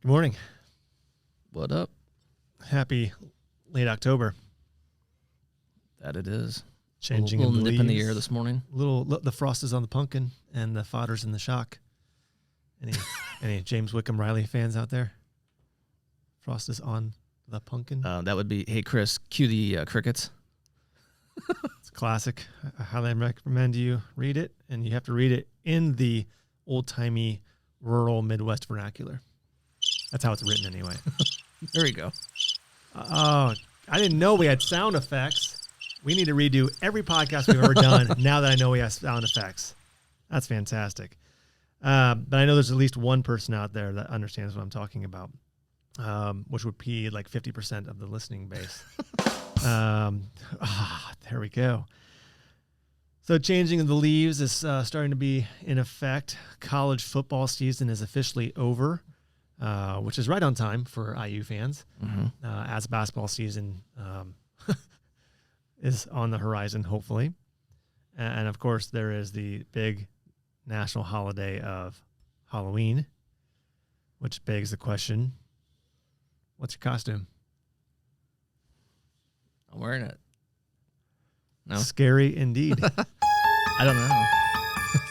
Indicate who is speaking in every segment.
Speaker 1: Good morning.
Speaker 2: What up?
Speaker 1: Happy late October.
Speaker 2: That it is.
Speaker 1: Changing
Speaker 2: a little
Speaker 1: of the
Speaker 2: nip in the
Speaker 1: leaves.
Speaker 2: air this morning.
Speaker 1: The frost is on the pumpkin and the fodder's in the shock. Any James Wickham Riley fans out there? Frost is on the pumpkin.
Speaker 2: That would be, hey, Chris, cue the crickets.
Speaker 1: It's a classic. I highly recommend you read it, and you have to read it in the old-timey rural Midwest vernacular. That's how it's written anyway.
Speaker 2: There you go.
Speaker 1: Oh, I didn't know we had sound effects. We need to redo every podcast we've ever done now that I know we have sound effects. That's fantastic. But I know there's at least one person out there that understands what I'm talking about, which would be like 50% of the listening base. There we go. So changing of the leaves is starting to be in effect. College football season is officially over, which is right on time for IU fans, as basketball season is on the horizon, hopefully. And, of course, there is the big national holiday of Halloween, which begs the question, what's your costume?
Speaker 2: I'm wearing it. No?
Speaker 1: Scary indeed.
Speaker 2: I don't know.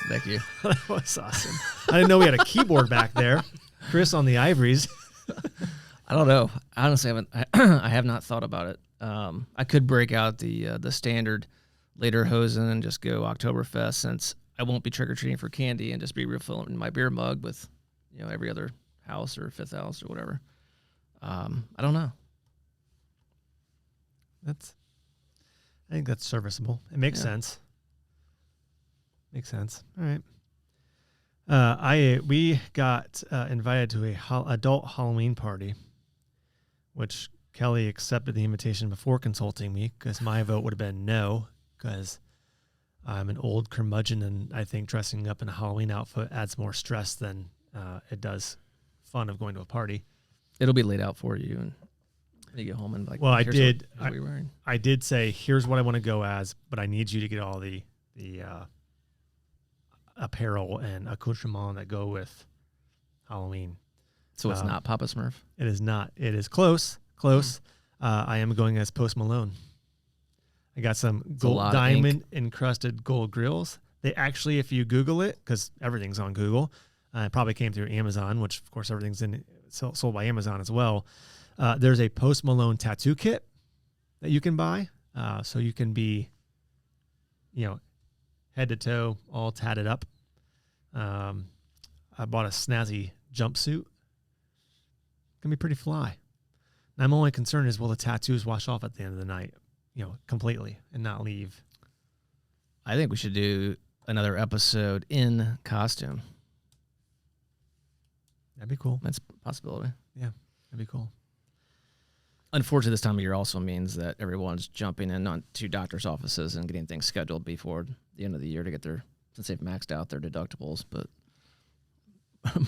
Speaker 2: Thank you.
Speaker 1: That was awesome. I didn't know we had a keyboard back there. Chris on the ivories.
Speaker 2: I don't know. I honestly haven't. I have not thought about it. I could break out the standard lederhosen and just go Oktoberfest, since I won't be trick-or-treating for candy, and just be refilling my beer mug with, every other house or fifth house or whatever. I don't know.
Speaker 1: I think that's serviceable. It makes sense. Makes sense. All right. We got invited to a adult Halloween party, which Kelly accepted the invitation before consulting me, because my vote would have been no, because I'm an old curmudgeon, and I think dressing up in a Halloween outfit adds more stress than it does fun of going to a party.
Speaker 2: It'll be laid out for you, and you get home and like.
Speaker 1: Well,
Speaker 2: here's what you're wearing.
Speaker 1: I did say, here's what I want to go as, but I need you to get all the apparel and accoutrement that go with Halloween.
Speaker 2: So it's not Papa Smurf?
Speaker 1: It is not. It is close. I am going as Post Malone. I got some diamond encrusted gold grills. They actually, if you Google it, because everything's on Google, it probably came through Amazon, which of course everything's sold by Amazon as well. There's a Post Malone tattoo kit that you can buy. So you can be, head to toe, all tatted up. I bought a snazzy jumpsuit. Can be pretty fly. And my only concern is, will the tattoos wash off at the end of the night, completely, and not leave?
Speaker 2: I think we should do another episode in costume.
Speaker 1: That'd be cool.
Speaker 2: That's a possibility.
Speaker 1: Yeah, that'd be cool.
Speaker 2: Unfortunately, this time of year also means that everyone's jumping in on to doctor's offices and getting things scheduled before the end of the year to get since they've maxed out their deductibles, but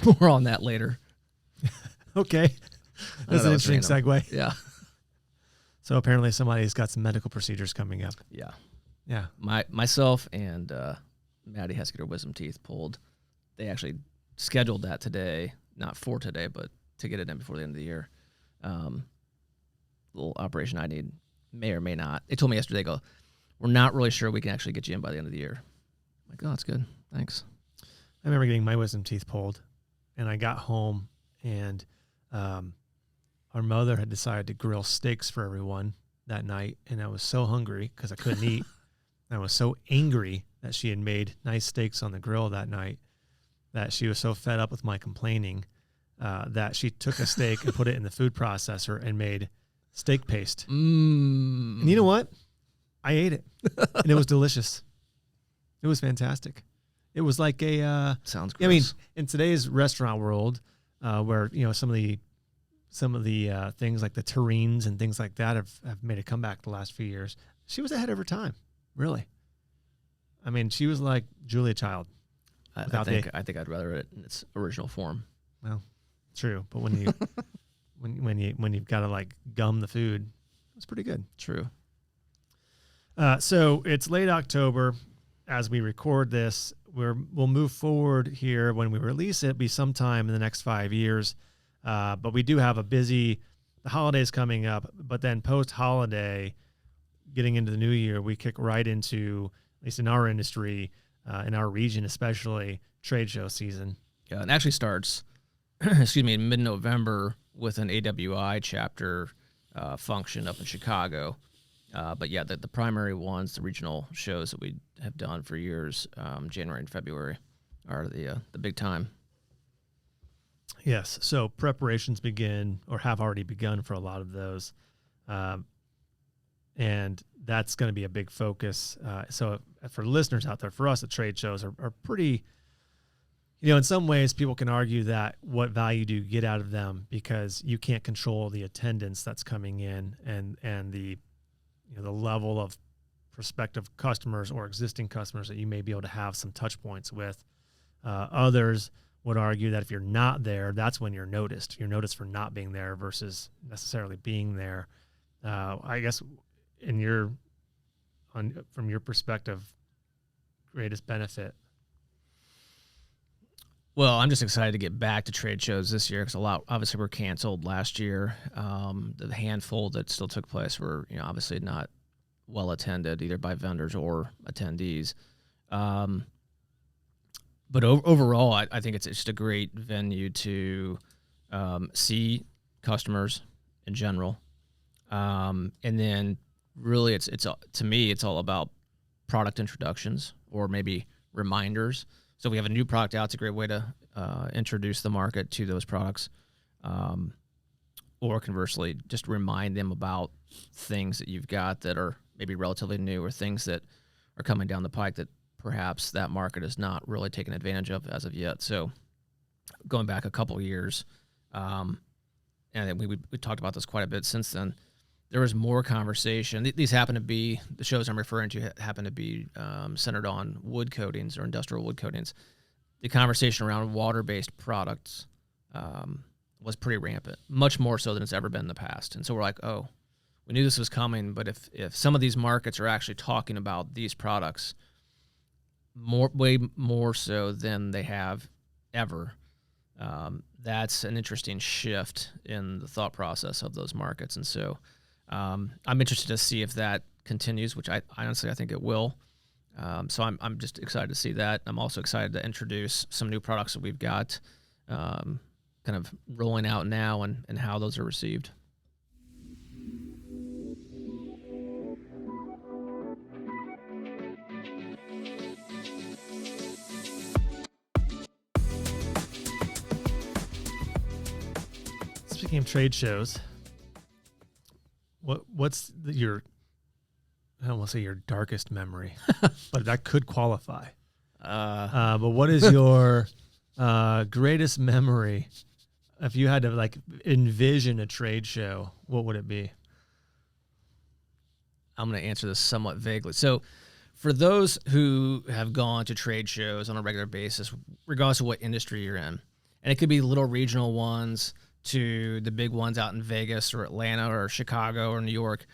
Speaker 2: more on that later.
Speaker 1: Okay. That's an interesting segue.
Speaker 2: Yeah.
Speaker 1: So apparently somebody's got some medical procedures coming up.
Speaker 2: Yeah.
Speaker 1: Yeah.
Speaker 2: Myself and Maddie has to get her wisdom teeth pulled. They actually scheduled that today, not for today, but to get it in before the end of the year. Little operation I need, may or may not. They told me yesterday, we're not really sure we can actually get you in by the end of the year. I'm like, oh, that's good. Thanks.
Speaker 1: I remember getting my wisdom teeth pulled, and I got home, and our mother had decided to grill steaks for everyone that night, and I was so hungry because I couldn't eat. I was so angry that she had made nice steaks on the grill that night that she was so fed up with my complaining that she took a steak and put it in the food processor and made steak paste. And you know what? I ate it, and it was delicious. It was fantastic. It was like
Speaker 2: sounds gross.
Speaker 1: I mean, in today's restaurant world, where some of the things like the terrines and things like that have made a comeback the last few years, she was ahead of her time, really. I mean, she was like Julia Child.
Speaker 2: I think I'd rather it in its original form.
Speaker 1: Well, true, but when you when you've got to like gum the food, it's pretty good.
Speaker 2: True.
Speaker 1: So it's late October as we record this. We'll move forward here. When we release it, be sometime in the next 5 years. But we do have the holidays coming up, but then post-holiday, getting into the new year, we kick right into, at least in our industry, in our region especially, trade show season.
Speaker 2: Yeah, it actually starts, in mid-November with an AWI chapter function up in Chicago. But yeah, the primary ones, the regional shows that we have done for years, January and February, are the big time.
Speaker 1: Yes, so preparations begin or have already begun for a lot of those. And that's going to be a big focus. So for listeners out there, for us, the trade shows are pretty, in some ways people can argue that what value do you get out of them because you can't control the attendance that's coming in and the level of prospective customers or existing customers that you may be able to have some touch points with. Others would argue that if you're not there, that's when you're noticed. You're noticed for not being there versus necessarily being there. I guess from your perspective, greatest benefit?
Speaker 2: Well, I'm just excited to get back to trade shows this year because obviously were canceled last year. The handful that still took place were, obviously not well attended either by vendors or attendees. But overall, I think it's just a great venue to see customers in general, and then really, it's to me, it's all about product introductions or maybe reminders. So we have a new product out. It's a great way to introduce the market to those products, or conversely, just remind them about things that you've got that are maybe relatively new or things that are coming down the pike that perhaps that market has not really taken advantage of as of yet. So going back a couple of years, and we talked about this quite a bit since then, there was more conversation. These happen to be, the shows I'm referring to happen to be centered on wood coatings or industrial wood coatings. The conversation around water-based products was pretty rampant, much more so than it's ever been in the past. And so we're like, oh, we knew this was coming, but if some of these markets are actually talking about these products way more so than they have ever, that's an interesting shift in the thought process of those markets. And so I'm interested to see if that continues, which I honestly think it will. So I'm just excited to see that. I'm also excited to introduce some new products that we've got kind of rolling out now and how those are received.
Speaker 1: Speaking of trade shows, what's your, I don't want to say your darkest memory, but that could qualify. But what is your greatest memory? If you had to envision a trade show, what would it be?
Speaker 2: I'm going to answer this somewhat vaguely. So for those who have gone to trade shows on a regular basis, regardless of what industry you're in, and it could be little regional ones to the big ones out in Vegas or Atlanta or Chicago or New York,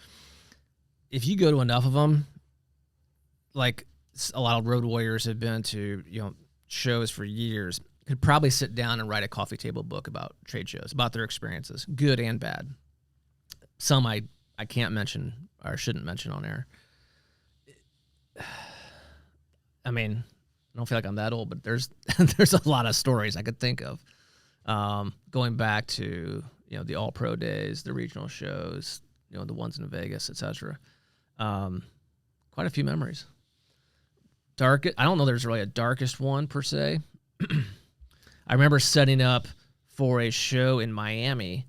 Speaker 2: if you go to enough of them, like a lot of road warriors have been to, shows for years, could probably sit down and write a coffee table book about trade shows, about their experiences, good and bad. Some I can't mention or shouldn't mention on air. I mean, I don't feel like I'm that old, but there's a lot of stories I could think of. Going back to, the all-pro days, the regional shows, the ones in Vegas, etc. Quite a few memories. I don't know there's really a darkest one per se. I remember setting up for a show in Miami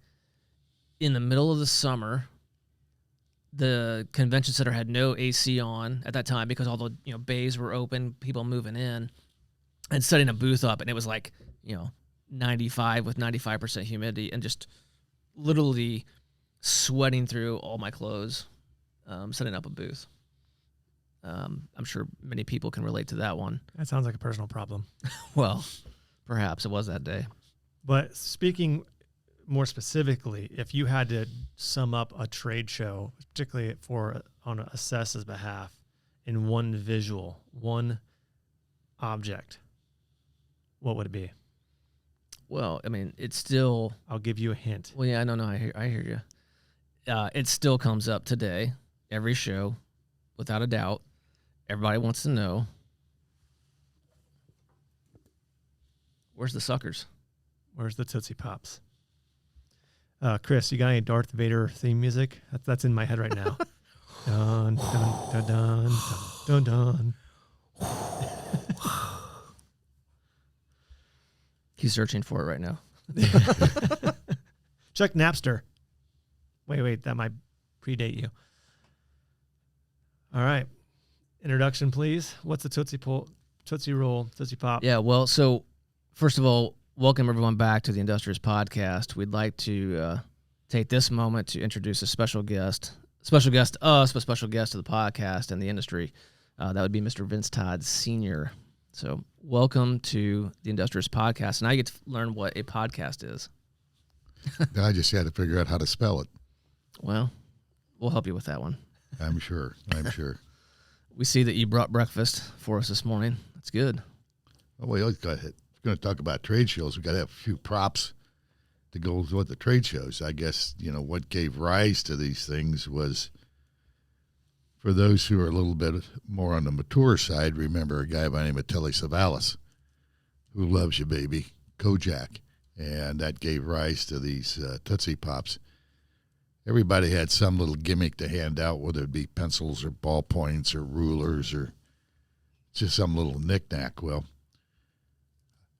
Speaker 2: in the middle of the summer. The convention center had no AC on at that time because all the bays were open, people moving in, and setting a booth up, and it was 95 with 95% humidity, and just literally sweating through all my clothes, setting up a booth. I'm sure many people can relate to that one.
Speaker 1: That sounds like a personal problem.
Speaker 2: Well, perhaps it was that day.
Speaker 1: But speaking more specifically, if you had to sum up a trade show, particularly on Accessa's behalf, in one visual, one object, what would it be?
Speaker 2: Well, I mean, it's still.
Speaker 1: I'll give you a hint.
Speaker 2: Well, yeah, no, I hear you. It still comes up today, every show, without a doubt. Everybody wants to know, where's the suckers?
Speaker 1: Where's the Tootsie Pops? Chris, you got any Darth Vader theme music? That's in my head right now. Dun, dun, dun, dun, dun, dun, dun.
Speaker 2: He's searching for it right now.
Speaker 1: Check Napster. Wait, that might predate you. All right. Introduction, please. What's the Tootsie Roll, Tootsie Pop?
Speaker 2: Yeah, well, so first of all, welcome everyone back to the Industrious Podcast. We'd like to take this moment to introduce a special guest to the podcast and the industry. That would be Mr. Vince Todd Sr. So welcome to the Industrious Podcast. Now you get to learn what a podcast is.
Speaker 3: I just had to figure out how to spell it.
Speaker 2: Well, we'll help you with that one.
Speaker 3: I'm sure.
Speaker 2: We see that you brought breakfast for us this morning. That's good.
Speaker 3: Oh, we always got it. We're going to talk about trade shows. We got to have a few props to go with the trade shows. I guess, what gave rise to these things was, for those who are a little bit more on the mature side, remember a guy by the name of Telly Savalas, Who Loves You, Baby, Kojak. And that gave rise to these Tootsie Pops. Everybody had some little gimmick to hand out, whether it be pencils or ballpoints or rulers or just some little knick-knack. Well,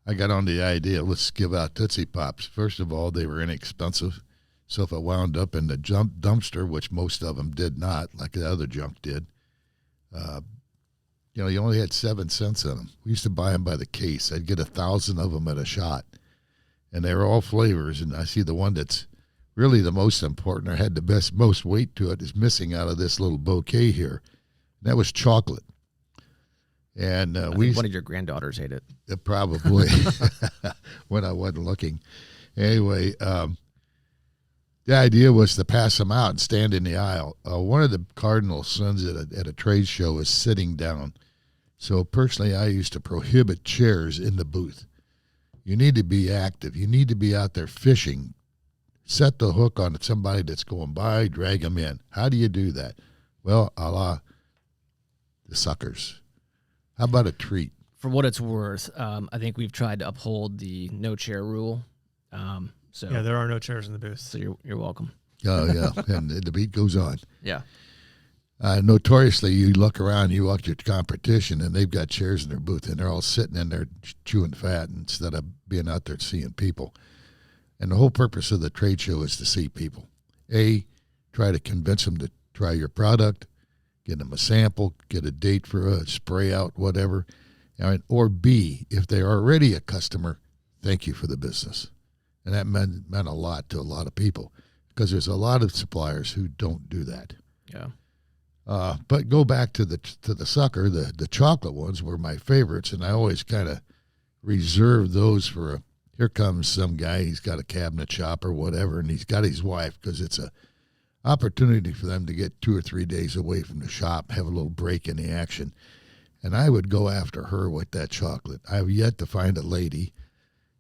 Speaker 3: I got on the idea, let's give out Tootsie Pops. First of all, they were inexpensive. So if it wound up in the dumpster, which most of them did not, like the other junk did, you only had 7 cents in them. We used to buy them by the case. I'd get 1,000 of them at a shot. And they were all flavors. And I see the one that's really the most important, or had the most weight to it, is missing out of this little bouquet here. And that was chocolate. And
Speaker 2: I think one of your granddaughters ate it.
Speaker 3: Probably, when I wasn't looking. Anyway, the idea was to pass them out and stand in the aisle. One of the cardinal sons at a trade show was sitting down. So personally, I used to prohibit chairs in the booth. You need to be active. You need to be out there fishing. Set the hook on somebody that's going by, drag them in. How do you do that? Well, a la the suckers. How about a treat?
Speaker 2: For what it's worth, I think we've tried to uphold the no chair rule. So
Speaker 1: Yeah, there are no chairs in the booth.
Speaker 2: So you're welcome.
Speaker 3: Oh, yeah, and the beat goes on.
Speaker 2: Yeah.
Speaker 3: Notoriously, you look around, you walk your competition, and they've got chairs in their booth, and they're all sitting in there chewing fat instead of being out there seeing people. And the whole purpose of the trade show is to see people. A, try to convince them to try your product, get them a sample, get a date for a spray out, whatever. Or B, if they're already a customer, thank you for the business. And that meant a lot to a lot of people, because there's a lot of suppliers who don't do that.
Speaker 2: Yeah.
Speaker 3: But go back to the sucker. The chocolate ones were my favorites, and I always kind of reserve those for here comes some guy, he's got a cabinet shop or whatever, and he's got his wife, because it's a opportunity for them to get 2 or 3 days away from the shop, have a little break in the action. And I would go after her with that chocolate. I have yet to find a lady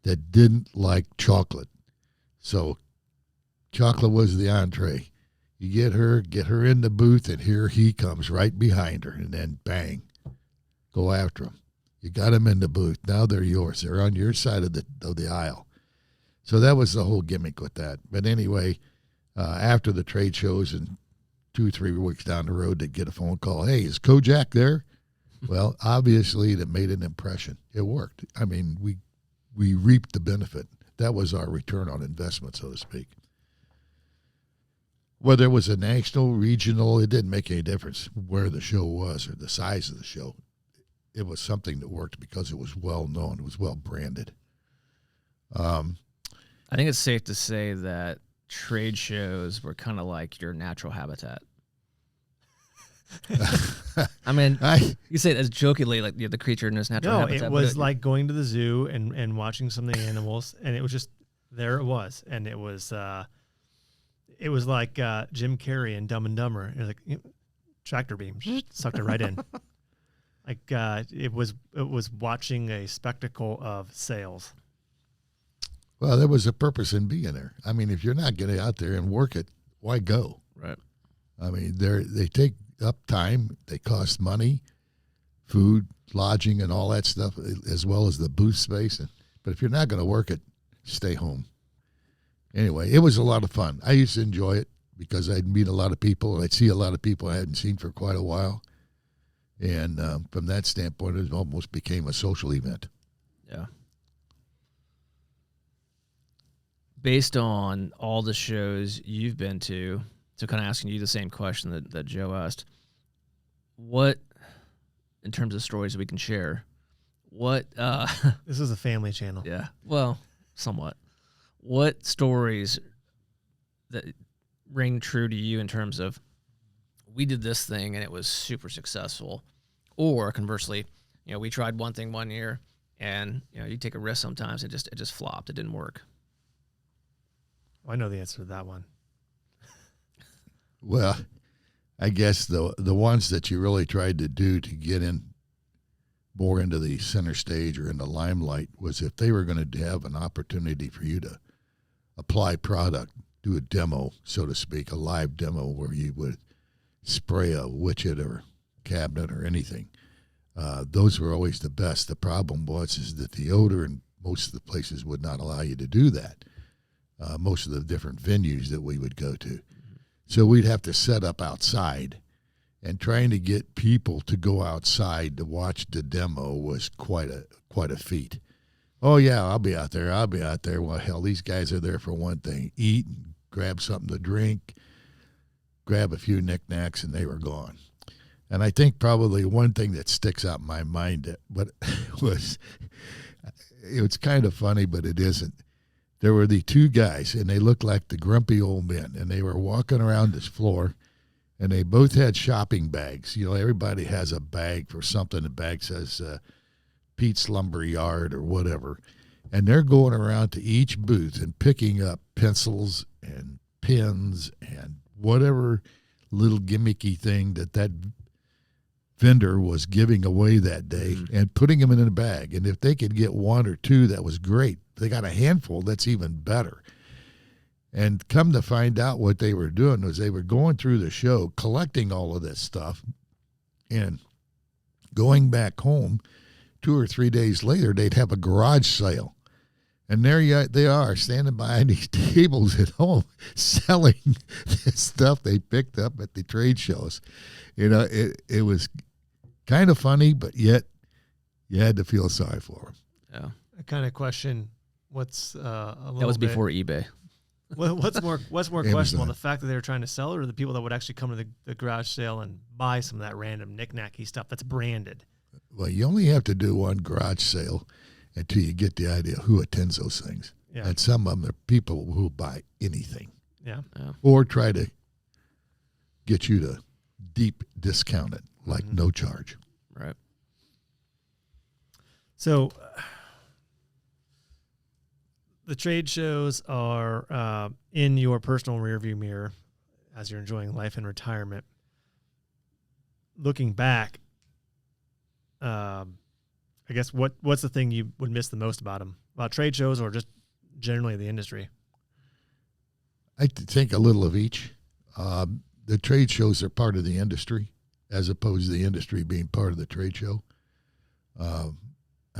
Speaker 3: that didn't like chocolate. So chocolate was the entree. You get her in the booth, and here he comes right behind her, and then bang, go after him. You got them in the booth. Now they're yours. They're on your side of the aisle. So that was the whole gimmick with that. But anyway, after the trade shows and 2 or 3 weeks down the road, they'd get a phone call. Hey, is Kojak there? Well, obviously that made an impression. It worked. I mean, we reaped the benefit. That was our return on investment, so to speak. Whether it was a national, regional, it didn't make any difference where the show was or the size of the show. It was something that worked because it was well known. It was well branded.
Speaker 2: I think it's safe to say that trade shows were kind of like your natural habitat. I mean, you say it as jokingly, like you're the creature in its natural habitat.
Speaker 1: No, it was like going to the zoo and watching some of the animals, and it was just, there it was. And it was like Jim Carrey in Dumb and Dumber. It was like tractor beam, sucked it right in. Like it was watching a spectacle of sales.
Speaker 3: Well, there was a purpose in being there. I mean, if you're not getting out there and work it, why go?
Speaker 2: Right.
Speaker 3: I mean, they take up time. They cost money, food, lodging, and all that stuff, as well as the booth space. But if you're not going to work it, stay home. Anyway, it was a lot of fun. I used to enjoy it because I'd meet a lot of people, and I'd see a lot of people I hadn't seen for quite a while. And from that standpoint, it almost became a social event.
Speaker 2: Yeah. Based on all the shows you've been to, so kind of asking you the same question that Joe asked, what, in terms of stories that we can share, what...
Speaker 1: This is a family channel.
Speaker 2: Yeah, well, somewhat. What stories that ring true to you in terms of, we did this thing and it was super successful, or conversely, we tried one thing one year and you take a risk sometimes, it just flopped, it didn't work.
Speaker 1: Well, I know the answer to that one.
Speaker 3: Well, I guess the ones that you really tried to do to get in more into the center stage or in the limelight was if they were going to have an opportunity for you to apply product, do a demo, so to speak, a live demo where you would spray a widget or cabinet or anything. Those were always the best. The problem is that the odor in most of the places would not allow you to do that. Most of the different venues that we would go to. So we'd have to set up outside, and trying to get people to go outside to watch the demo was quite a feat. Oh, yeah, I'll be out there. Well, hell, these guys are there for one thing, eat, and grab something to drink, grab a few knickknacks, and they were gone. And I think probably one thing that sticks out in my mind was kind of funny, but it isn't. There were the two guys, and they looked like the grumpy old men, and they were walking around this floor, and they both had shopping bags. Everybody has a bag for something. The bag says Pete's Lumber Yard or whatever, and they're going around to each booth and picking up pencils and pens and whatever little gimmicky thing that vendor was giving away that day and putting them in a bag. And if they could get one or two, that was great. If they got a handful, that's even better. And come to find out, what they were doing was they were going through the show, collecting all of this stuff, and going back home 2 or 3 days later, they'd have a garage sale. And there they are, standing behind these tables at home, selling this stuff they picked up at the trade shows. It was kind of funny, but yet you had to feel sorry for them.
Speaker 2: Yeah.
Speaker 1: I kind of question what's a little
Speaker 2: That was
Speaker 1: bit,
Speaker 2: before eBay.
Speaker 1: what's more
Speaker 3: Amazon.
Speaker 1: questionable, the fact that they were trying to sell it, or the people that would actually come to the garage sale and buy some of that random knick-knacky stuff that's branded?
Speaker 3: Well, you only have to do one garage sale until you get the idea who attends those things.
Speaker 1: Yeah.
Speaker 3: And some of them are people who buy anything.
Speaker 1: Yeah.
Speaker 3: Or try to get you to deep discount it, like no charge.
Speaker 2: Right.
Speaker 1: So the trade shows are in your personal rearview mirror as you're enjoying life in retirement. Looking back, I guess what's the thing you would miss the most about them? About trade shows or just generally the industry?
Speaker 3: I think a little of each. The trade shows are part of the industry as opposed to the industry being part of the trade show.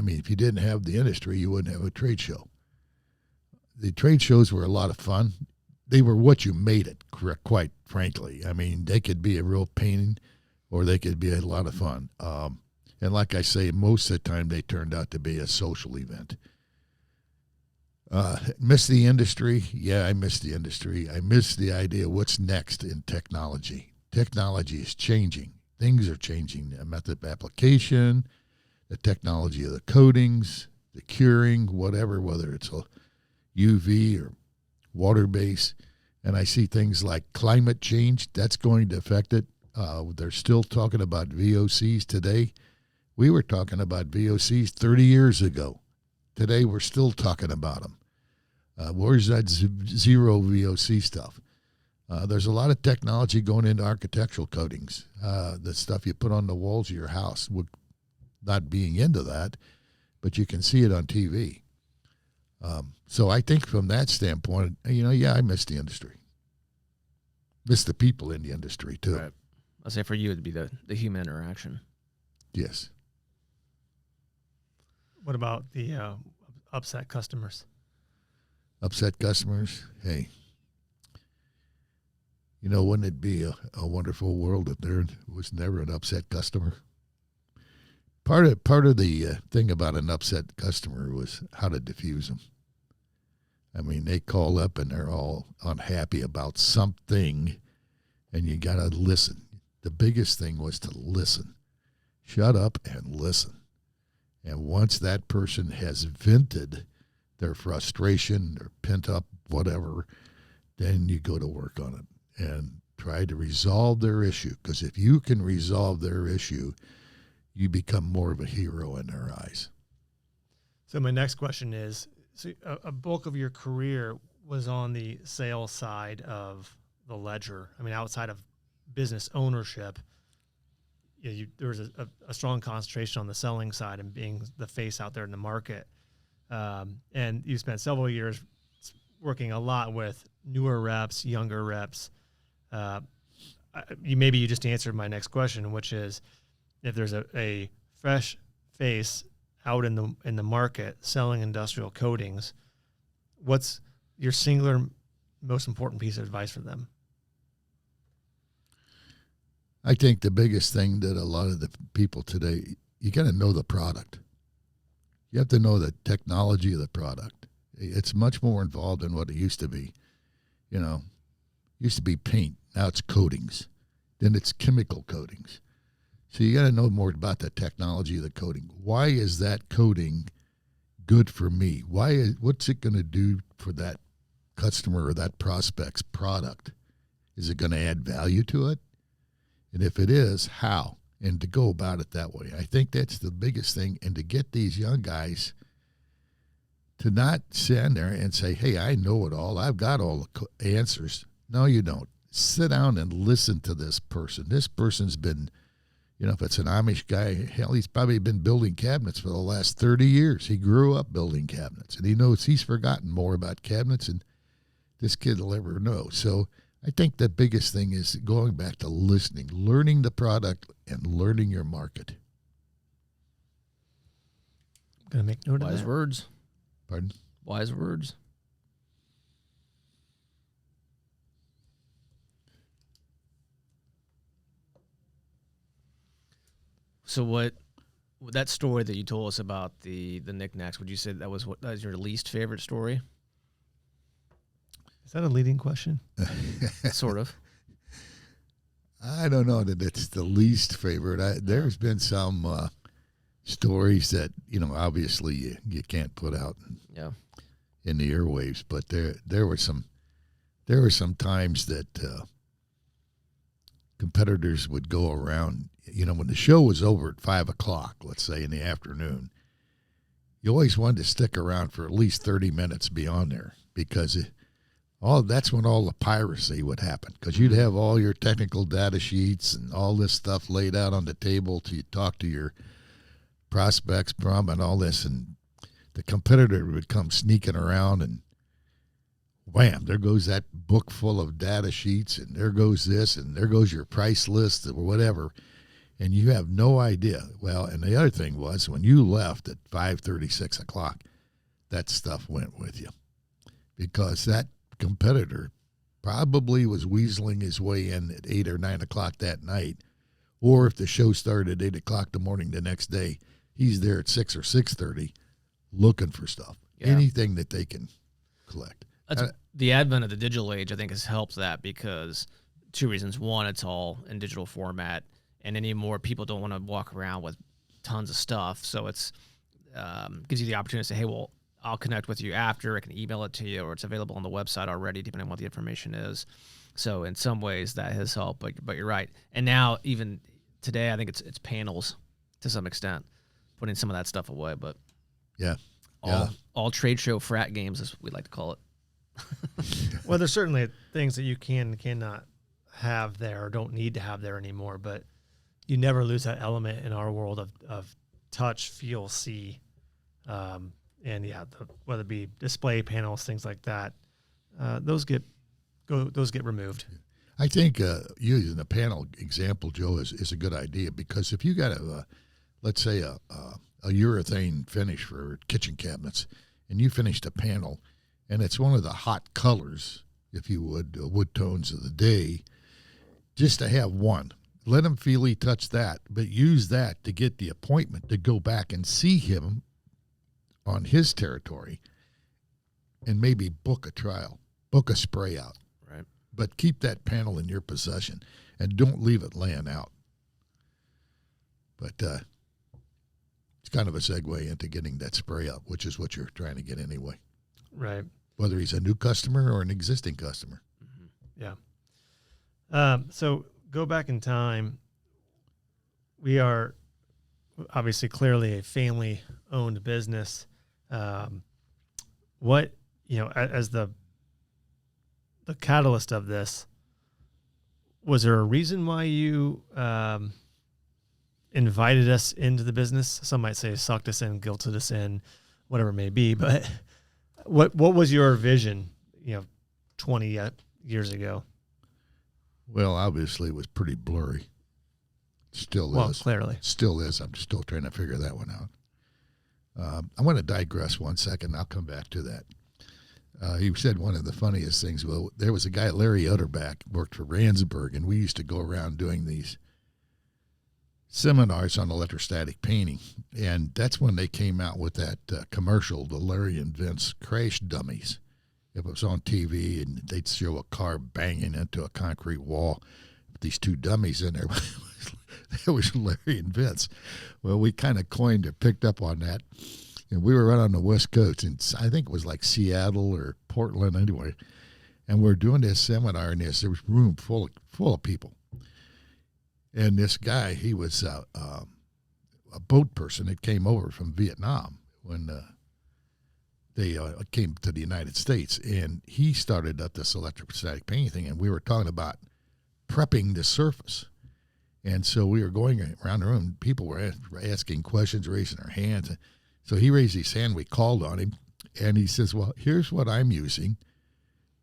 Speaker 3: If you didn't have the industry, you wouldn't have a trade show. The trade shows were a lot of fun. They were what you made it, quite frankly. They could be a real pain or they could be a lot of fun. And like I say, most of the time they turned out to be a social event. Miss the industry? Yeah, I miss the industry. I miss the idea of what's next in technology. Technology is changing. Things are changing. The method of application, the technology of the coatings, the curing, whatever, whether it's a UV or water-based. And I see things like climate change. That's going to affect it. They're still talking about VOCs today. We were talking about VOCs 30 years ago. Today, we're still talking about them. Where's that zero VOC stuff? There's a lot of technology going into architectural coatings. The stuff you put on the walls of your house, not being into that, but you can see it on TV. So I think from that standpoint, I miss the industry. Miss the people in the industry, too.
Speaker 2: Right. I'll say for you, it'd be the human interaction.
Speaker 3: Yes.
Speaker 1: What about the upset customers?
Speaker 3: Upset customers? Hey, wouldn't it be a wonderful world if there was never an upset customer? Part of the thing about an upset customer was how to diffuse them. I mean, they call up and they're all unhappy about something, and you got to listen. The biggest thing was to listen. Shut up and listen. And once that person has vented their frustration, their pent-up whatever, then you go to work on it and try to resolve their issue. Because if you can resolve their issue, you become more of a hero in their eyes.
Speaker 1: So my next question is, so a bulk of your career was on the sales side of the ledger. I mean, outside of business ownership, there was a strong concentration on the selling side and being the face out there in the market. And you spent several years working a lot with newer reps, younger reps. Maybe you just answered my next question, which is, if there's a fresh face out in the market selling industrial coatings, what's your singular most important piece of advice for them?
Speaker 3: I think the biggest thing that a lot of the people today, you got to know the product. You have to know the technology of the product. It's much more involved than what it used to be. It used to be paint. Now it's coatings. Then it's chemical coatings. So you got to know more about the technology of the coating. Why is that coating good for me? What's it going to do for that customer or that prospect's product? Is it going to add value to it? And if it is, how? And to go about it that way. I think that's the biggest thing. And to get these young guys to not stand there and say, hey, I know it all. I've got all the answers. No, you don't. Sit down and listen to this person. This person's been, if it's an Amish guy, hell, he's probably been building cabinets for the last 30 years. He grew up building cabinets, and he knows he's forgotten more about cabinets than this kid will ever know. So I think the biggest thing is going back to listening, learning the product, and learning your market.
Speaker 1: I'm going to make note of that.
Speaker 2: Wise words.
Speaker 3: Pardon?
Speaker 2: Wise words. So that story that you told us about the knickknacks, would you say that was your least favorite story?
Speaker 1: Is that a leading question?
Speaker 2: Sort of.
Speaker 3: I don't know that it's the least favorite. There's been some stories that, obviously you can't put out in the airwaves, but there were some times that competitors would go around, when the show was over at 5:00, let's say in the afternoon, you always wanted to stick around for at least 30 minutes beyond there, because that's when all the piracy would happen, because you'd have all your technical data sheets and all this stuff laid out on the table to talk to your prospects from and all this, and the competitor would come sneaking around and wham, there goes that book full of data sheets, and there goes this, and there goes your price list or whatever, and you have no idea. Well, and the other thing was, when you left at 5:30, 6:00, that stuff went with you, because that competitor probably was weaseling his way in at 8 or 9 o'clock that night, or if the show started at 8 o'clock the morning the next day, he's there at 6 or 6:30 looking for stuff, anything that they can collect.
Speaker 2: The advent of the digital age, I think, has helped that, because two reasons. One, it's all in digital format, and anymore people don't want to walk around with tons of stuff. So it's gives you the opportunity to say, hey, well, I'll connect with you after. I can email it to you, or it's available on the website already, depending on what the information is. So in some ways that has helped, but you're right. And now even today, I think it's panels to some extent, putting some of that stuff away. But all trade show frat games, as we like to call it.
Speaker 1: Well, there's certainly things that you cannot have there or don't need to have there anymore, but you never lose that element in our world of touch, feel, see. and whether it be display panels, things like that, those get removed.
Speaker 3: I think using the panel example, Joe, is a good idea, because if you got let's say a urethane finish for kitchen cabinets, and you finished a panel, and it's one of the hot colors, if you wood tones of the day, just to have one. Let him feel he touched that, but use that to get the appointment to go back and see him on his territory, and maybe book a trial, book a spray out.
Speaker 2: Right.
Speaker 3: But keep that panel in your possession and don't leave it laying out. But it's kind of a segue into getting that spray out, which is what you're trying to get anyway.
Speaker 1: Right.
Speaker 3: Whether he's a new customer or an existing customer.
Speaker 1: Mm-hmm. Yeah. So go back in time. We are obviously clearly a family-owned business. What, as the catalyst of this, was there a reason why you invited us into the business? Some might say sucked us in, guilted us in, whatever it may be. But what was your vision, 20 years ago?
Speaker 3: Well, obviously it was pretty blurry. Still is.
Speaker 1: Well, clearly.
Speaker 3: Still is. I'm still trying to figure that one out. I want to digress 1 second. I'll come back to that. He said one of the funniest things. Well, there was a guy, Larry Utterback, worked for Ransburg, and we used to go around doing these seminars on electrostatic painting. And that's when they came out with that commercial, the Larry and Vince crash dummies. It was on TV, and they'd show a car banging into a concrete wall with these two dummies in there. That was Larry and Vince. Well, we kind of coined or picked up on that. And we were right on the West Coast, and I think it was like Seattle or Portland anyway. And we're doing this seminar, and there was a room full of people. And this guy, he was a boat person that came over from Vietnam when they came to the United States. And he started up this electrostatic painting thing, and we were talking about prepping the surface. And so we were going around the room. People were asking questions, raising their hands. So he raised his hand. We called on him, and he says, well, here's what I'm using.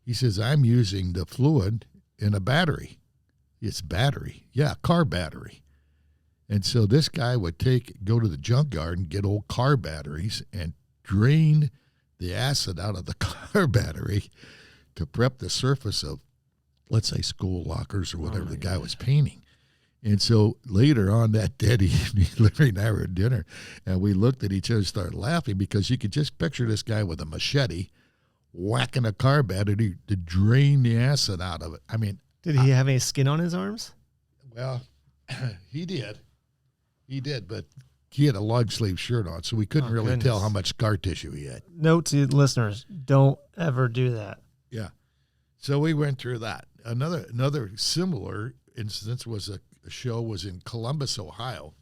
Speaker 3: He says, I'm using the fluid in a battery. It's battery. Yeah, car battery. And so this guy would go to the junkyard and get old car batteries and drain the acid out of the car battery to prep the surface of, let's say, school lockers or whatever the guy was painting. And so later on that dead evening, Larry and I were at dinner, and we looked at each other and started laughing, because you could just picture this guy with a machete whacking a car battery to drain the acid out of it. I mean,
Speaker 1: did he have any skin on his arms?
Speaker 3: Well, he did. He did, but he had a long sleeve shirt on, so we couldn't really tell how much scar tissue he had.
Speaker 1: Note to listeners, don't ever do that.
Speaker 3: Yeah. So we went through that. Another similar instance was a show was in Columbus, Ohio.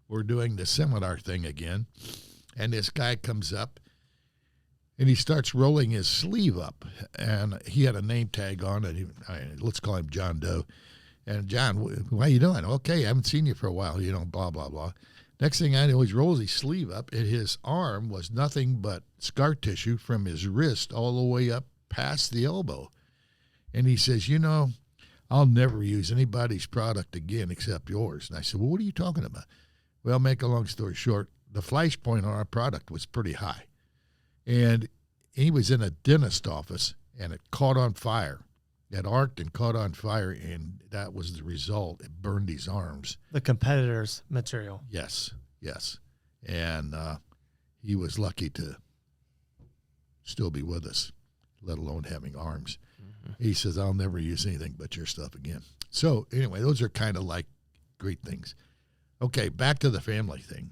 Speaker 3: We're doing the seminar thing again, and this guy comes up, and he starts rolling his sleeve up, and he had a name tag on it. Let's call him John Doe. And John, how you doing? Okay, I haven't seen you for a while, blah, blah, blah. Next thing I know, he rolls his sleeve up, and his arm was nothing but scar tissue from his wrist all the way up past the elbow. And he says, I'll never use anybody's product again except yours. And I said, well, what are you talking about? Well, make a long story short, the flash point on our product was pretty high. And he was in a dentist office, and it caught on fire. It arced and caught on fire, and that was the result. It burned his arms.
Speaker 1: The competitor's material.
Speaker 3: Yes. And he was lucky to still be with us, let alone having arms. He says, I'll never use anything but your stuff again. So anyway, those are kind of like great things. Okay, back to the family thing.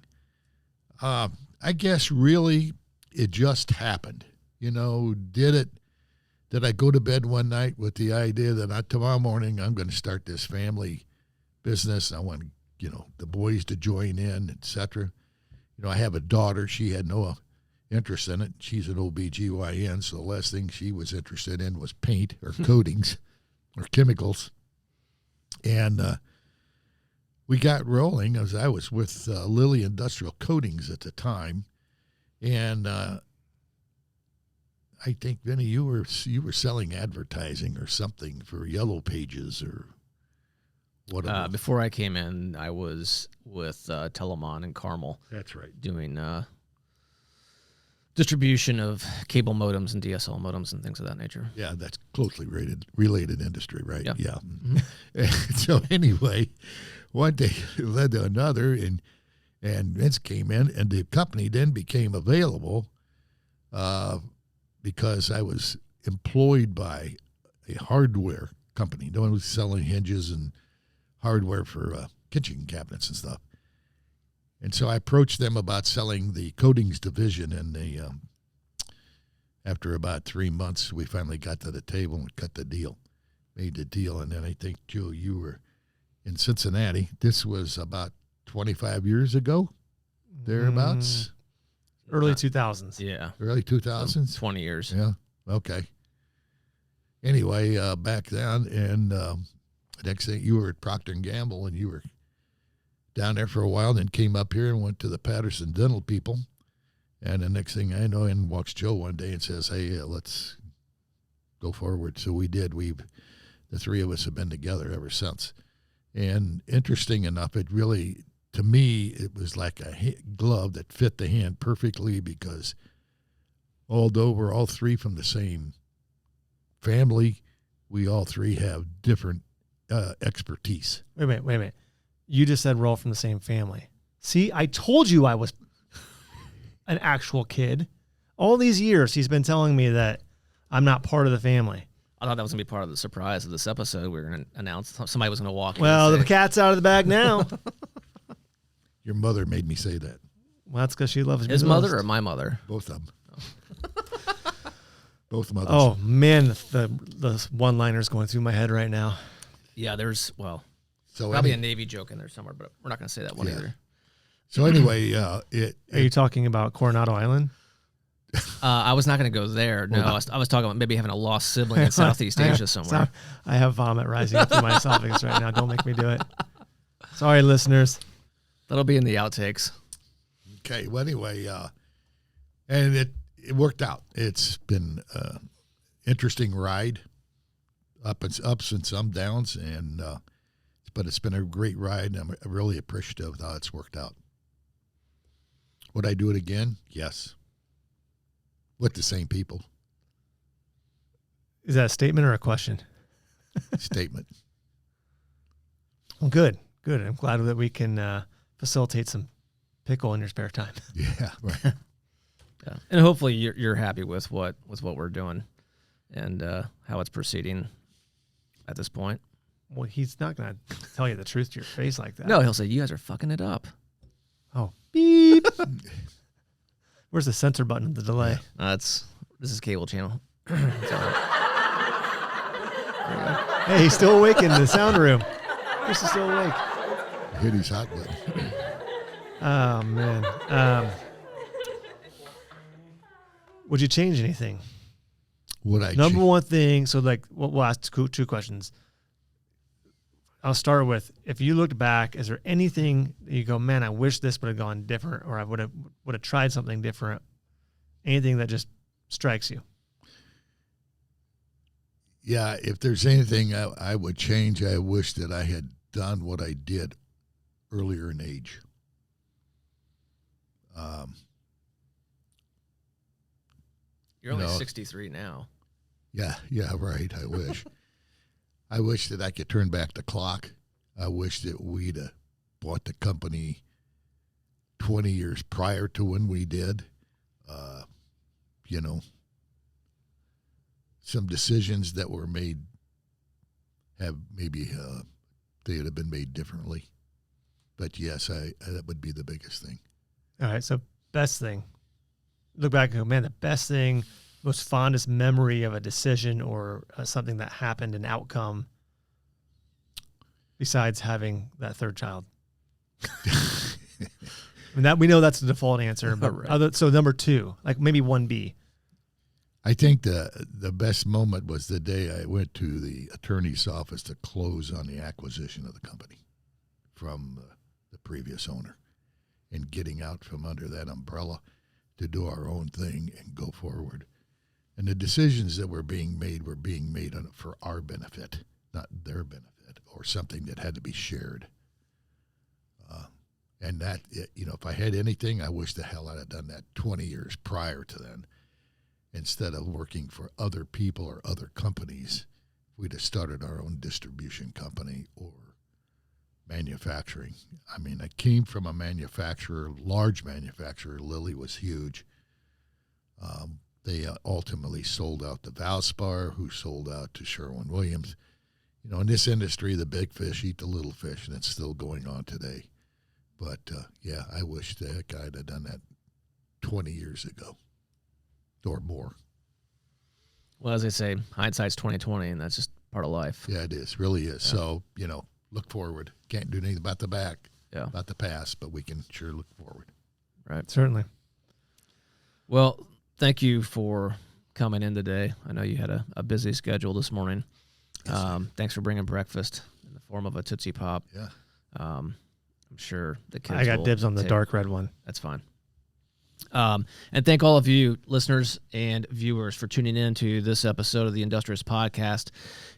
Speaker 3: I guess really it just happened. Did I go to bed one night with the idea that tomorrow morning I'm going to start this family business. I want, the boys to join in, etc. I have a daughter. She had no interest in it. She's an OBGYN, so the last thing she was interested in was paint or coatings or chemicals. And we got rolling as I was with Lilly Industrial Coatings at the time, And I think, Vinny, you were selling advertising or something for Yellow Pages or whatever.
Speaker 2: Before I came in, I was with Telemon and Carmel.
Speaker 3: That's right.
Speaker 2: Doing distribution of cable modems and DSL modems and things of that nature.
Speaker 3: Yeah, that's closely related industry, right?
Speaker 2: Yeah.
Speaker 3: Yeah. Mm-hmm. So anyway, one day it led to another, and Vince came in, and the company then became available because I was employed by a hardware company. No one was selling hinges and hardware for kitchen cabinets and stuff. And so I approached them about selling the coatings division, and after about 3 months, we finally got to the table and cut the deal, made the deal. And then I think, Joe, you were in Cincinnati. This was about 25 years ago, thereabouts.
Speaker 1: Early 2000s.
Speaker 2: Yeah.
Speaker 3: Early 2000s?
Speaker 2: 20 years.
Speaker 3: Yeah, okay. Anyway, back then, and the next thing, you were at Procter & Gamble, and you were down there for a while, then came up here and went to the Patterson Dental people. And the next thing I know, in walks Joe one day and says, hey, let's go forward. So we did. The three of us have been together ever since. And interesting enough, it really, to me, it was like a glove that fit the hand perfectly, because although we're all three from the same family, we all three have different expertise.
Speaker 1: Wait a minute. You just said we're all from the same family. See, I told you I was an actual kid. All these years, he's been telling me that I'm not part of the family.
Speaker 2: I thought that was going to be part of the surprise of this episode. We were going to announce somebody was going to walk in.
Speaker 1: Well,
Speaker 2: and
Speaker 1: the cat's out of the bag now.
Speaker 3: Your mother made me say that.
Speaker 1: Well, that's because she loves me
Speaker 2: his
Speaker 1: the
Speaker 2: mother
Speaker 1: most.
Speaker 2: or my mother?
Speaker 3: Both of them. Both mothers.
Speaker 1: Oh, man, the one-liners going through my head right now.
Speaker 2: Yeah, there's,
Speaker 3: So
Speaker 2: probably a Navy joke in there somewhere, but we're not going to say that one
Speaker 3: Yeah.
Speaker 2: either.
Speaker 3: So anyway,
Speaker 1: Are you talking about Coronado Island?
Speaker 2: I was not going to go there. No, I was talking about maybe having a lost sibling in Southeast Asia somewhere.
Speaker 1: I have vomit rising up through my esophagus right now. Don't make me do it. Sorry, listeners.
Speaker 2: That'll be in the outtakes.
Speaker 3: Okay. Well, anyway, and it worked out. It's been an interesting ride, ups and some downs, and but it's been a great ride, and I'm really appreciative of how it's worked out. Would I do it again? Yes. With the same people.
Speaker 1: Is that a statement or a question?
Speaker 3: Statement.
Speaker 1: Well, good. I'm glad that we can facilitate some pickle in your spare time.
Speaker 3: Yeah, right.
Speaker 2: Yeah, and hopefully you're happy with what we're doing and how it's proceeding at this point.
Speaker 1: Well, he's not going to tell you the truth to your face like that.
Speaker 2: No, he'll say you guys are fucking it up.
Speaker 1: Oh, beep. Where's the censor button of the delay?
Speaker 2: This is cable channel.
Speaker 1: Hey, he's still awake in the sound room. Chris is still awake.
Speaker 3: Hit his hot button.
Speaker 1: Oh, man. Would you change anything?
Speaker 3: Would I?
Speaker 1: Number one thing, so like we'll ask two questions. I'll start with, if you looked back, is there anything that you go, man, I wish this would have gone different, or I would have tried something different? Anything that just strikes you?
Speaker 3: Yeah, if there's anything I would change, I wish that I had done what I did earlier in age.
Speaker 2: You're only 63 now.
Speaker 3: Yeah, right. I wish. I wish that I could turn back the clock. I wish that we'd bought the company 20 years prior to when we did. Some decisions that were made have maybe they would have been made differently. But yes, that would be the biggest thing.
Speaker 1: All right, so best thing. Look back and go, man, the best thing, most fondest memory of a decision or something that happened, an outcome, besides having that third child. I mean, that we know that's the default answer, but
Speaker 2: Right.
Speaker 1: so number two, like maybe 1B.
Speaker 3: I think the best moment was the day I went to the attorney's office to close on the acquisition of the company from the previous owner, and getting out from under that umbrella to do our own thing and go forward. And the decisions that were being made for our benefit, not their benefit, or something that had to be shared. And that, if I had anything, I wish the hell I'd have done that 20 years prior to then. Instead of working for other people or other companies, we'd have started our own distribution company or manufacturing. I mean, I came from a manufacturer, large manufacturer. Lilly was huge. They ultimately sold out to Valspar, who sold out to Sherwin-Williams. In this industry, the big fish eat the little fish, and it's still going on today. But, I wish the heck I'd have done that 20 years ago or more.
Speaker 2: Well, as they say, hindsight's 20/20, and that's just part of life.
Speaker 3: Yeah, it is. Really is. Yeah. So, look forward. Can't do anything about the back, about the past, but we can sure look forward.
Speaker 2: Right.
Speaker 1: Certainly.
Speaker 2: Well, thank you for coming in today. I know you had a busy schedule this morning.
Speaker 3: Yes,
Speaker 2: thanks for bringing breakfast in the form of a Tootsie Pop.
Speaker 3: Yeah.
Speaker 2: I'm sure the kids
Speaker 1: I got dibs on the dark red one.
Speaker 2: That's fine. And thank all of you listeners and viewers for tuning in to this episode of the Industrious Podcast.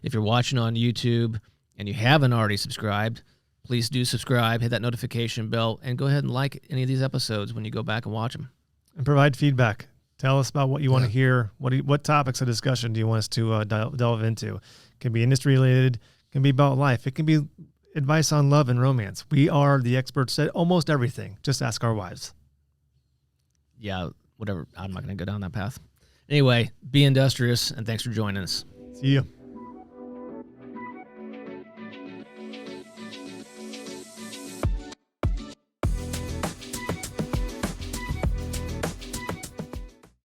Speaker 2: If you're watching on YouTube and you haven't already subscribed, please do subscribe, hit that notification bell, and go ahead and like any of these episodes when you go back and watch them.
Speaker 1: And provide feedback. Tell us about what you want to hear. What topics of discussion do you want us to delve into? It can be industry related. It can be about life. It can be advice on love and romance. We are the experts at almost everything. Just ask our wives.
Speaker 2: Yeah, whatever. I'm not going to go down that path. Anyway, be industrious, and thanks for joining us.
Speaker 1: See you.